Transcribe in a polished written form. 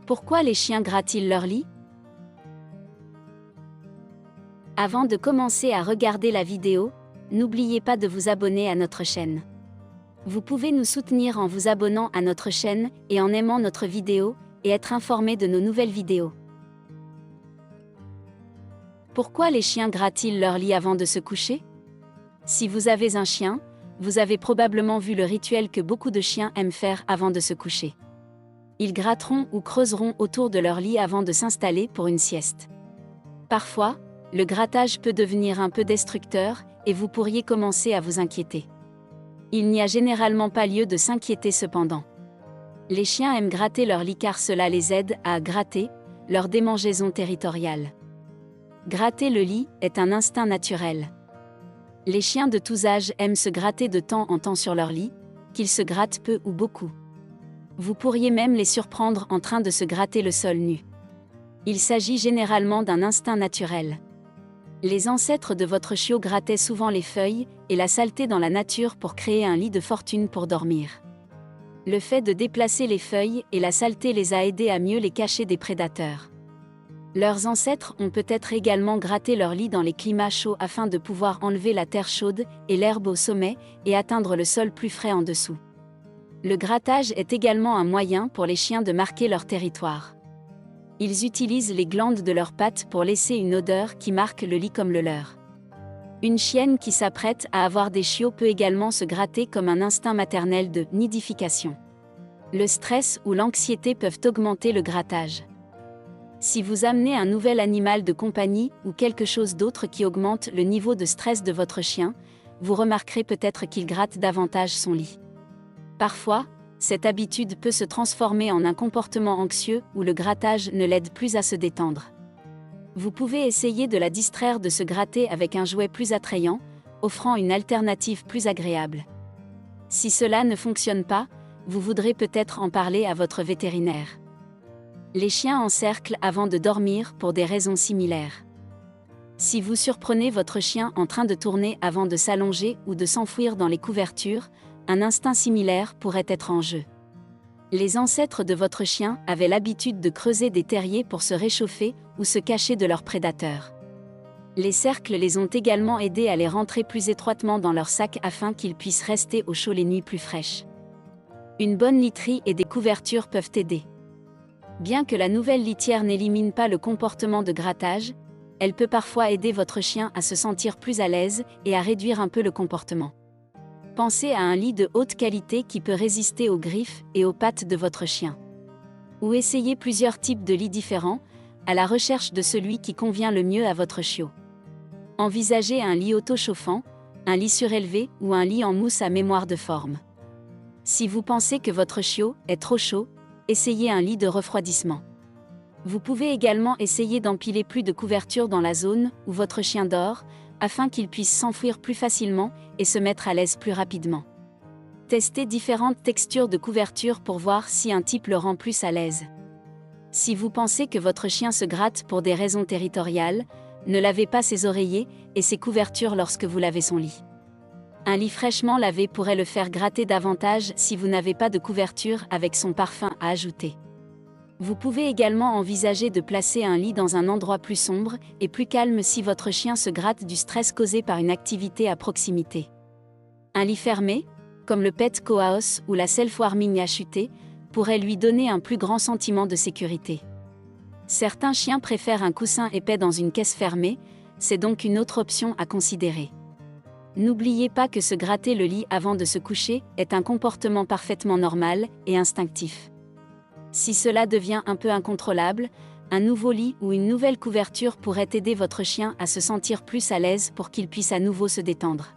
Pourquoi les chiens grattent-ils leur lit? Avant de commencer à regarder la vidéo, n'oubliez pas de vous abonner à notre chaîne. Vous pouvez nous soutenir en vous abonnant à notre chaîne et en aimant notre vidéo, et être informé de nos nouvelles vidéos. Pourquoi les chiens grattent-ils leur lit avant de se coucher? Si vous avez un chien, vous avez probablement vu le rituel que beaucoup de chiens aiment faire avant de se coucher. Ils gratteront ou creuseront autour de leur lit avant de s'installer pour une sieste. Parfois, le grattage peut devenir un peu destructeur, et vous pourriez commencer à vous inquiéter. Il n'y a généralement pas lieu de s'inquiéter cependant. Les chiens aiment gratter leur lit car cela les aide à gratter leur démangeaison territoriale. Gratter le lit est un instinct naturel. Les chiens de tous âges aiment se gratter de temps en temps sur leur lit, qu'ils se grattent peu ou beaucoup. Vous pourriez même les surprendre en train de se gratter le sol nu. Il s'agit généralement d'un instinct naturel. Les ancêtres de votre chiot grattaient souvent les feuilles et la saleté dans la nature pour créer un lit de fortune pour dormir. Le fait de déplacer les feuilles et la saleté les a aidés à mieux les cacher des prédateurs. Leurs ancêtres ont peut-être également gratté leur lit dans les climats chauds afin de pouvoir enlever la terre chaude et l'herbe au sommet et atteindre le sol plus frais en dessous. Le grattage est également un moyen pour les chiens de marquer leur territoire. Ils utilisent les glandes de leurs pattes pour laisser une odeur qui marque le lit comme le leur. Une chienne qui s'apprête à avoir des chiots peut également se gratter comme un instinct maternel de nidification. Le stress ou l'anxiété peuvent augmenter le grattage. Si vous amenez un nouvel animal de compagnie ou quelque chose d'autre qui augmente le niveau de stress de votre chien, vous remarquerez peut-être qu'il gratte davantage son lit. Parfois, cette habitude peut se transformer en un comportement anxieux où le grattage ne l'aide plus à se détendre. Vous pouvez essayer de la distraire de se gratter avec un jouet plus attrayant, offrant une alternative plus agréable. Si cela ne fonctionne pas, vous voudrez peut-être en parler à votre vétérinaire. Les chiens encerclent avant de dormir pour des raisons similaires. Si vous surprenez votre chien en train de tourner avant de s'allonger ou de s'enfouir dans les couvertures, un instinct similaire pourrait être en jeu. Les ancêtres de votre chien avaient l'habitude de creuser des terriers pour se réchauffer ou se cacher de leurs prédateurs. Les cercles les ont également aidés à les rentrer plus étroitement dans leur sac afin qu'ils puissent rester au chaud les nuits plus fraîches. Une bonne literie et des couvertures peuvent aider. Bien que la nouvelle litière n'élimine pas le comportement de grattage, elle peut parfois aider votre chien à se sentir plus à l'aise et à réduire un peu le comportement. Pensez à un lit de haute qualité qui peut résister aux griffes et aux pattes de votre chien. Ou essayez plusieurs types de lits différents, à la recherche de celui qui convient le mieux à votre chiot. Envisagez un lit auto-chauffant, un lit surélevé ou un lit en mousse à mémoire de forme. Si vous pensez que votre chiot est trop chaud, essayez un lit de refroidissement. Vous pouvez également essayer d'empiler plus de couvertures dans la zone où votre chien dort, afin qu'il puisse s'enfuir plus facilement et se mettre à l'aise plus rapidement. Testez différentes textures de couverture pour voir si un type le rend plus à l'aise. Si vous pensez que votre chien se gratte pour des raisons territoriales, ne lavez pas ses oreillers et ses couvertures lorsque vous lavez son lit. Un lit fraîchement lavé pourrait le faire gratter davantage si vous n'avez pas de couverture avec son parfum à ajouter. Vous pouvez également envisager de placer un lit dans un endroit plus sombre et plus calme si votre chien se gratte du stress causé par une activité à proximité. Un lit fermé, comme le Pet Cohouse ou la Self-Warming HUT, pourrait lui donner un plus grand sentiment de sécurité. Certains chiens préfèrent un coussin épais dans une caisse fermée, c'est donc une autre option à considérer. N'oubliez pas que se gratter le lit avant de se coucher est un comportement parfaitement normal et instinctif. Si cela devient un peu incontrôlable, un nouveau lit ou une nouvelle couverture pourrait aider votre chien à se sentir plus à l'aise pour qu'il puisse à nouveau se détendre.